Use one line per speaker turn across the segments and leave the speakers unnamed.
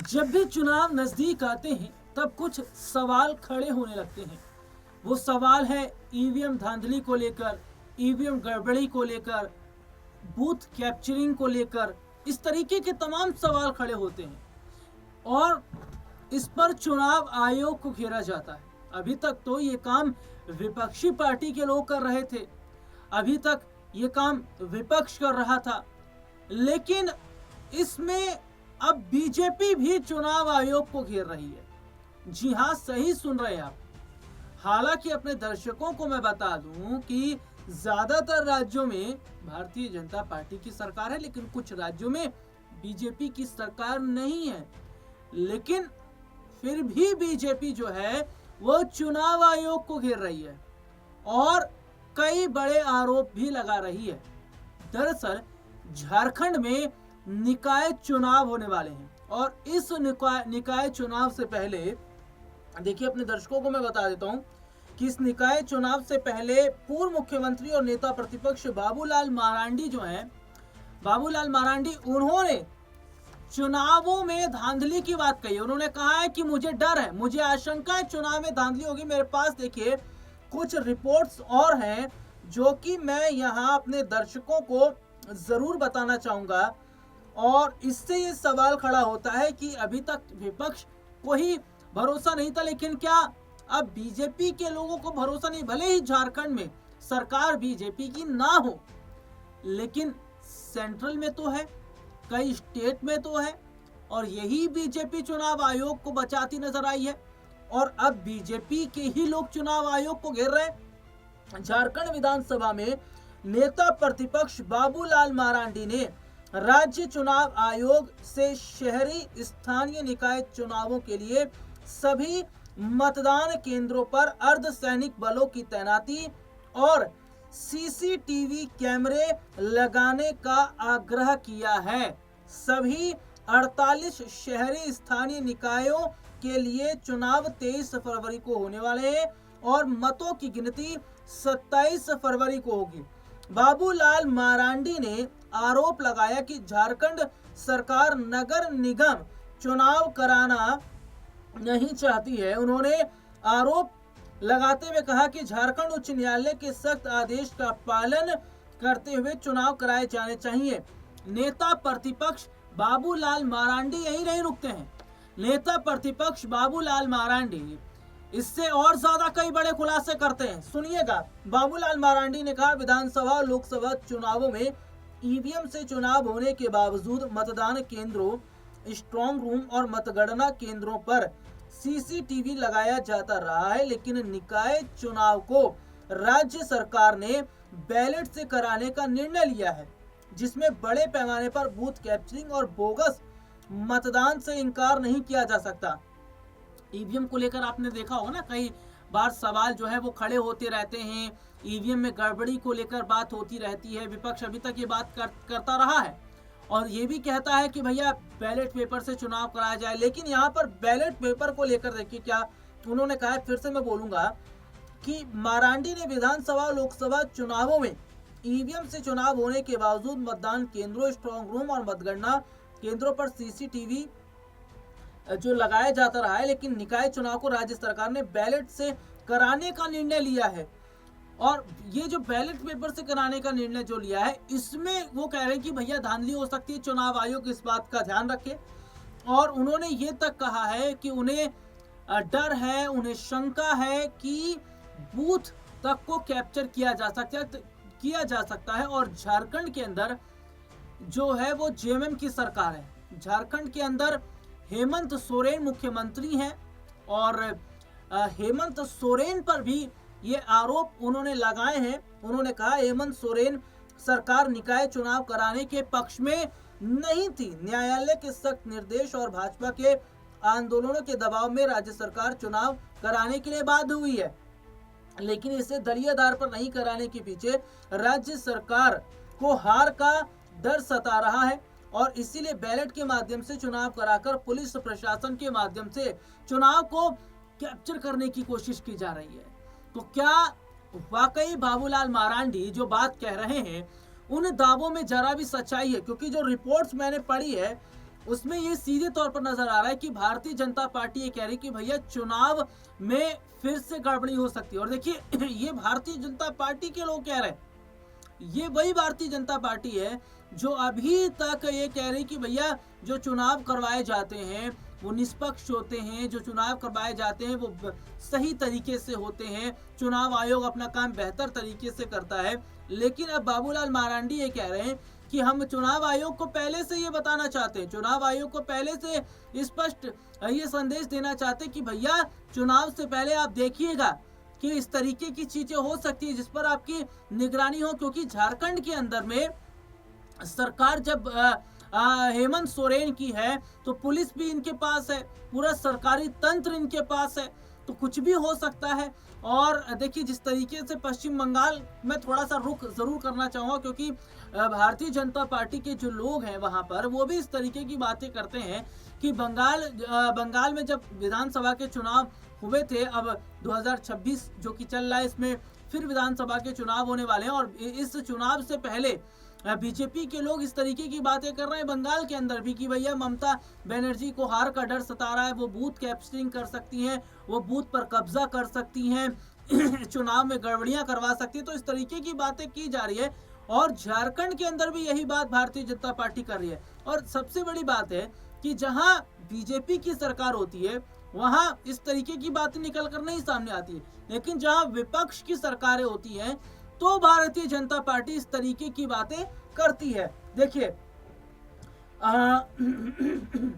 जब भी चुनाव नजदीक आते हैं तब कुछ सवाल खड़े होने लगते हैं। वो सवाल है ईवीएम धांधली को लेकर, ईवीएम गड़बड़ी को लेकर, बूथ कैप्चरिंग को लेकर। इस तरीके के तमाम सवाल खड़े होते हैं और इस पर चुनाव आयोग को घेरा जाता है। अभी तक तो ये काम विपक्षी पार्टी के लोग कर रहे थे, अभी तक ये काम विपक्ष कर रहा था, लेकिन इसमें अब बीजेपी भी चुनाव आयोग को घेर रही है। जी हां, सही सुन रहे हैं आप। हालांकि अपने दर्शकों को मैं बता दूं कि ज्यादातर राज्यों में भारतीय जनता पार्टी की सरकार है, लेकिन कुछ राज्यों में बीजेपी की सरकार नहीं है। लेकिन फिर भी बीजेपी जो है वो चुनाव आयोग को घेर रही है और कई बड़े आरोप भी लगा रही है। दरअसल झारखंड में निकाय चुनाव होने वाले हैं और इस निकाय चुनाव से पहले देखिए, अपने दर्शकों को मैं बता देता हूं कि इस निकाय चुनाव से पहले पूर्व मुख्यमंत्री और नेता प्रतिपक्ष बाबूलाल मरांडी जो हैं, बाबूलाल मरांडी, उन्होंने चुनावों में धांधली की बात कही। उन्होंने कहा है कि मुझे डर है, मुझे आशंका है चुनाव में धांधली होगी। मेरे पास देखिए कुछ रिपोर्ट्स और हैं जो कि मैं यहाँ अपने दर्शकों को जरूर बताना चाहूंगा। और इससे ये सवाल खड़ा होता है कि अभी तक विपक्ष को ही भरोसा नहीं था, लेकिन क्या अब बीजेपी के लोगों को भरोसा नहीं? भले ही झारखंड में सरकार बीजेपी की ना हो, लेकिन सेंट्रल में तो है, कई स्टेट में तो है, और यही बीजेपी चुनाव आयोग को बचाती नजर आई है। और अब बीजेपी के ही लोग चुनाव आयोग को घेर रहे हैं। झारखंड विधानसभा में नेता प्रतिपक्ष बाबूलाल मरांडी ने राज्य चुनाव आयोग से शहरी स्थानीय निकाय चुनावों के लिए सभी मतदान केंद्रों पर अर्धसैनिक बलों की तैनाती और सीसीटीवी कैमरे लगाने का आग्रह किया है। सभी 48 शहरी स्थानीय निकायों के लिए चुनाव 23 फरवरी को होने वाले हैं और मतों की गिनती 27 फरवरी को होगी। बाबूलाल मरांडी ने आरोप लगाया कि झारखंड सरकार नगर निगम चुनाव कराना नहीं चाहती है। उन्होंने आरोप लगाते हुए कहा कि झारखंड उच्च न्यायालय के सख्त आदेश का पालन करते हुए चुनाव कराए जाने चाहिए। नेता प्रतिपक्ष बाबूलाल मरांडी यही नहीं रुकते हैं। नेता प्रतिपक्ष बाबूलाल मरांडी इससे और ज्यादा कई बड़े खुलासे करते हैं, सुनिएगा। बाबूलाल मरांडी ने कहा, विधानसभा और लोकसभा चुनावों में ईवीएम से चुनाव होने के बावजूद मतदान केंद्रों, स्ट्रांग रूम और मतगणना केंद्रों पर सीसीटीवी लगाया जाता रहा है, लेकिन निकाय चुनाव को राज्य सरकार ने बैलेट से कराने का निर्णय लिया है, जिसमें बड़े पैमाने पर बूथ कैप्चरिंग और बोगस मतदान से इनकार नहीं किया जा सकता। ईवीएम को लेकर आपने देखा होगा ना, कई बार सवाल जो है वो खड़े होते रहते हैं। ईवीएम में गड़बड़ी को लेकर बात होती रहती है। विपक्ष अभी तक ये बात करता रहा है और ये भी कहता है कि भैया बैलेट पेपर से चुनाव कराया जाए। लेकिन यहाँ पर बैलेट पेपर को लेकर देखिए क्या उन्होंने कहा है, फिर से मैं बोलूंगा कि मरांडी ने विधानसभा लोकसभा चुनावों में ईवीएम से चुनाव होने के बावजूद मतदान केंद्रों, स्ट्रांग रूम और मतगणना केंद्रों पर सीसीटीवी जो लगाया जाता रहा है, लेकिन निकाय चुनाव को राज्य सरकार ने बैलेट से कराने का निर्णय लिया है। और ये जो बैलेट पेपर से कराने का निर्णय जो लिया है, इसमें वो कह रहे हैं कि भैया धांधली हो सकती है, चुनाव आयोग इस बात का ध्यान रखे। और उन्होंने ये तक कहा है कि उन्हें डर है, उन्हें शंका है कि बूथ तक को कैप्चर किया जा सकता है। और झारखंड के अंदर जो है वो जेएमएम की सरकार है। झारखंड के अंदर हेमंत सोरेन मुख्यमंत्री हैं और हेमंत सोरेन पर भी ये आरोप उन्होंने लगाए हैं। उन्होंने कहा, हेमंत सोरेन सरकार निकाय चुनाव कराने के पक्ष में नहीं थी। न्यायालय के सख्त निर्देश और भाजपा के आंदोलनों के दबाव में राज्य सरकार चुनाव कराने के लिए बाध्य हुई है, लेकिन इसे दलीय आधार पर नहीं कराने के पीछे राज्य सरकार को हार का डर सता रहा है और इसीलिए बैलेट के माध्यम से चुनाव कराकर पुलिस प्रशासन के माध्यम से चुनाव को कैप्चर करने की कोशिश की जा रही है। तो क्या वाकई बाबूलाल मरांडी जो बात कह रहे हैं उन दावों में जरा भी सच्चाई है? क्योंकि जो रिपोर्ट्स मैंने पढ़ी है उसमें ये सीधे तौर पर नजर आ रहा है कि भारतीय जनता पार्टी ये कह रही कि भैया चुनाव में फिर से गड़बड़ी हो सकती है। और देखिए ये भारतीय जनता पार्टी के लोग कह रहे हैं, ये वही भारतीय जनता पार्टी है जो अभी तक ये कह रही कि भैया जो चुनाव करवाए जाते हैं वो निष्पक्ष होते हैं, जो चुनाव करवाए जाते हैं वो सही तरीके से होते हैं, चुनाव आयोग अपना काम बेहतर तरीके से करता है। लेकिन अब बाबूलाल मरांडी ये कह रहे हैं कि हम चुनाव आयोग को पहले से ये बताना चाहते हैं, चुनाव आयोग को पहले से स्पष्ट ये संदेश देना चाहते हैं कि भैया चुनाव से पहले आप देखिएगा कि इस तरीके की चीजें हो सकती है जिस पर आपकी निगरानी हो। क्योंकि झारखंड के अंदर में सरकार जब हेमंत सोरेन की है तो पुलिस भी इनके पास है, पूरा सरकारी तंत्र इनके पास है, तो कुछ भी हो सकता है। और देखिए जिस तरीके से पश्चिम बंगाल में थोड़ा सा रुख जरूर करना चाहूँगा, क्योंकि भारतीय जनता पार्टी के जो लोग हैं वहाँ पर वो भी इस तरीके की बातें करते हैं कि बंगाल में जब विधानसभा के चुनाव हुए थे, अब 2026 जो कि चल रहा है इसमें फिर विधानसभा के चुनाव होने वाले हैं, और इस चुनाव से पहले बीजेपी के लोग इस तरीके की बातें कर रहे हैं बंगाल के अंदर भी कि भैया ममता बनर्जी को हार का डर सता रहा है, वो बूथ कैप्चरिंग कर सकती हैं, वो बूथ पर कब्जा कर सकती हैं चुनाव में गड़बड़ियां करवा सकती है। तो इस तरीके की बातें की जा रही है और झारखंड के अंदर भी यही बात भारतीय जनता पार्टी कर रही है। और सबसे बड़ी बात है कि जहां बीजेपी की सरकार होती है वहां इस तरीके की बातें निकल कर नहीं सामने आती है, लेकिन जहां विपक्ष की सरकारें होती हैं तो भारतीय जनता पार्टी इस तरीके की बातें करती है। देखिए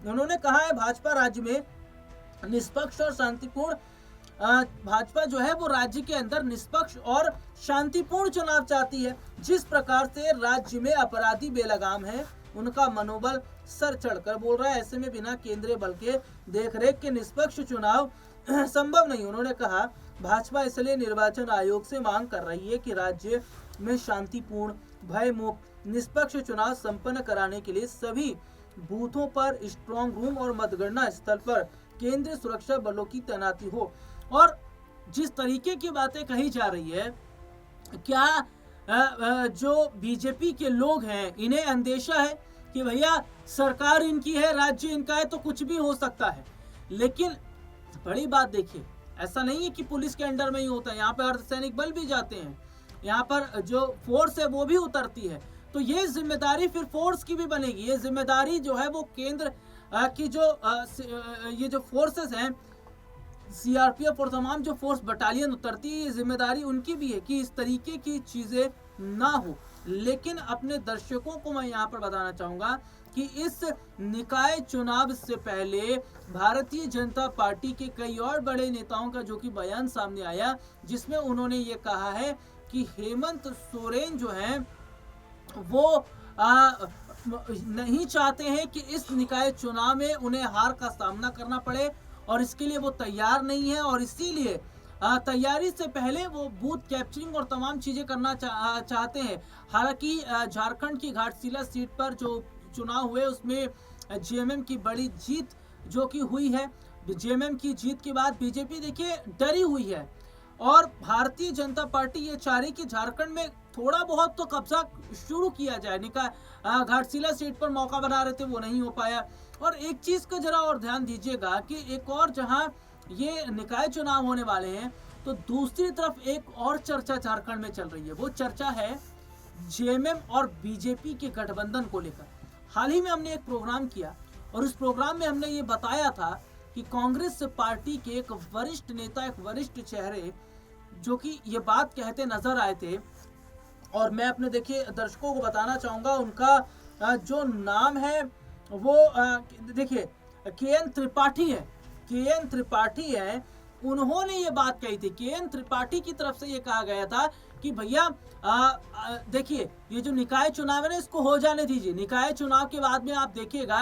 उन्होंने कहा है भाजपा राज्य में निष्पक्ष और शांतिपूर्ण भाजपा जो है वो राज्य के अंदर निष्पक्ष और शांतिपूर्ण चुनाव चाहती है। जिस प्रकार से राज्य में अपराधी बेलगाम है, उनका मनोबल सर चढ़कर बोल रहा है, ऐसे में बिना केंद्रीय बल के देखरेख के निष्पक्ष चुनाव संभव नहीं। उन्होंने कहा भाजपा इसलिए निर्वाचन आयोग से मांग कर रही है कि राज्य में शांतिपूर्ण, भयमुक्त, निष्पक्ष चुनाव संपन्न कराने के लिए सभी बूथों पर स्ट्रांग रूम और मतगणना स्थल पर केंद्रीय सुरक्षा बलों की तैनाती हो। और जिस तरीके की बातें कही जा रही है, क्या जो बीजेपी के लोग हैं इन्हें अंदेशा है कि भैया सरकार इनकी है, राज्य इनका है, तो कुछ भी हो सकता है। लेकिन बड़ी बात देखिए, ऐसा नहीं है कि पुलिस के अंडर में ही होता है, यहाँ पर अर्धसैनिक बल भी जाते हैं, यहाँ पर जो फोर्स है वो भी उतरती है। तो ये जिम्मेदारी फिर फोर्स की भी बनेगी, ये जिम्मेदारी जो है वो केंद्र की ये जो फोर्सेस हैं, सीआरपीएफ और तमाम जो फोर्स बटालियन उतरती है, ये जिम्मेदारी उनकी भी है कि इस तरीके की चीजें ना हो। लेकिन अपने दर्शकों को मैं यहाँ पर बताना चाहूंगा कि इस निकाय चुनाव से पहले भारतीय जनता पार्टी के कई और बड़े नेताओं का जो कि बयान सामने आया, जिसमें उन्होंने ये कहा है कि हेमंत सोरेन जो हैं वो नहीं चाहते हैं कि इस निकाय चुनाव में उन्हें हार का सामना करना पड़े, और इसके लिए वो तैयार नहीं है, और इसीलिए तैयारी से पहले वो बूथ कैप्चरिंग और तमाम चीजें करना चाहते हैं। हालांकि झारखंड की घाटशिला सीट पर जो चुनाव हुए उसमें जेएमएम की बड़ी जीत जो कि हुई है, जेएमएम की जीत के बाद बीजेपी देखिए डरी हुई है, और भारतीय जनता पार्टी ये चाह रही कि झारखंड में थोड़ा बहुत तो कब्जा शुरू किया जाए। निकाय घाटशिला सीट पर मौका बना रहे थे, वो नहीं हो पाया। और एक चीज का जरा और ध्यान दीजिएगा कि एक और जहां ये निकाय चुनाव होने वाले हैं, तो दूसरी तरफ एक और चर्चा झारखंड में चल रही है। वो चर्चा है जेएमएम और बीजेपी के गठबंधन को लेकर। हाल ही में हमने एक प्रोग्राम किया और उस प्रोग्राम में हमने ये बताया था कि कांग्रेस पार्टी के एक वरिष्ठ नेता, एक वरिष्ठ चेहरे जो कि ये बात कहते नजर आए थे, और मैं अपने देखिए दर्शकों को बताना चाहूंगा उनका जो नाम है वो देखिए केएन त्रिपाठी है। केएन त्रिपाठी है, उन्होंने ये बात कही थी। केएन त्रिपाठी की तरफ से ये कहा गया था कि भैया देखिए ये जो निकाय चुनाव है ना, इसको हो जाने दीजिए। निकाय चुनाव के बाद में आप देखिएगा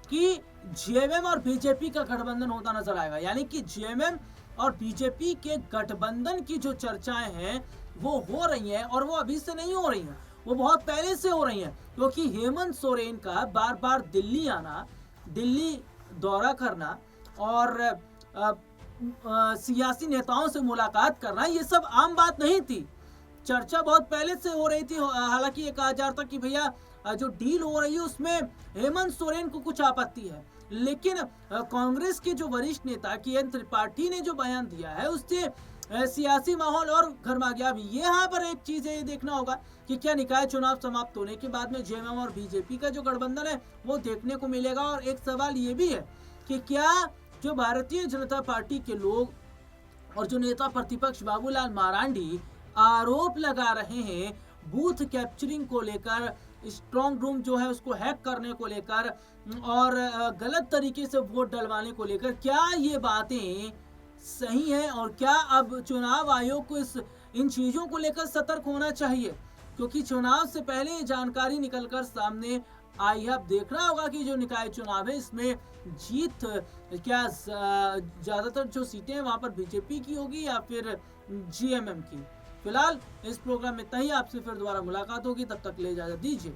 कि जेएमएम और बीजेपी का गठबंधन होता नजर आएगा। यानी कि जेएमएम और बीजेपी के गठबंधन की जो चर्चाएं हैं वो हो रही हैं, और वो अभी से नहीं हो रही हैं, वो बहुत पहले से हो रही हैं। क्योंकि हेमंत सोरेन का बार बार दिल्ली आना, दिल्ली दौरा करना और सियासी नेताओं से मुलाकात करना, ये सब आम बात नहीं थी। चर्चा बहुत पहले से हो रही थी। हालांकि ये कहा जा रहा था कि भैया जो डील हो रही है उसमें हेमंत सोरेन को कुछ आपत्ति है, लेकिन कांग्रेस के जो वरिष्ठ नेता KN त्रिपाठी ने जो बयान दिया है उससे सियासी माहौल और गर्मा गया। अब यहाँ पर एक चीज है, ये देखना होगा कि क्या निकाय चुनाव समाप्त होने के बाद में JMM और BJP का जो गठबंधन है वो देखने को मिलेगा। और एक सवाल ये भी है कि क्या जो भारतीय जनता पार्टी के लोग और जो नेता प्रतिपक्ष बाबूलाल मरांडी आरोप लगा रहे हैं बूथ कैप्चरिंग को लेकर, स्ट्रॉन्ग रूम जो है उसको हैक करने को लेकर और गलत तरीके से वोट डलवाने को लेकर, क्या ये बातें सही है और क्या अब चुनाव आयोग को इन चीजों को लेकर सतर्क होना चाहिए? क्योंकि चुनाव से पहले ये जानकारी निकलकर सामने आई है। अब देखना होगा कि जो निकाय चुनाव है इसमें जीत क्या ज्यादातर जो सीटें हैं वहां पर BJP की होगी या फिर JMM की। फिलहाल इस प्रोग्राम में इतना ही, आपसे फिर दोबारा मुलाकात होगी, तब तक ले इजाजत दीजिए।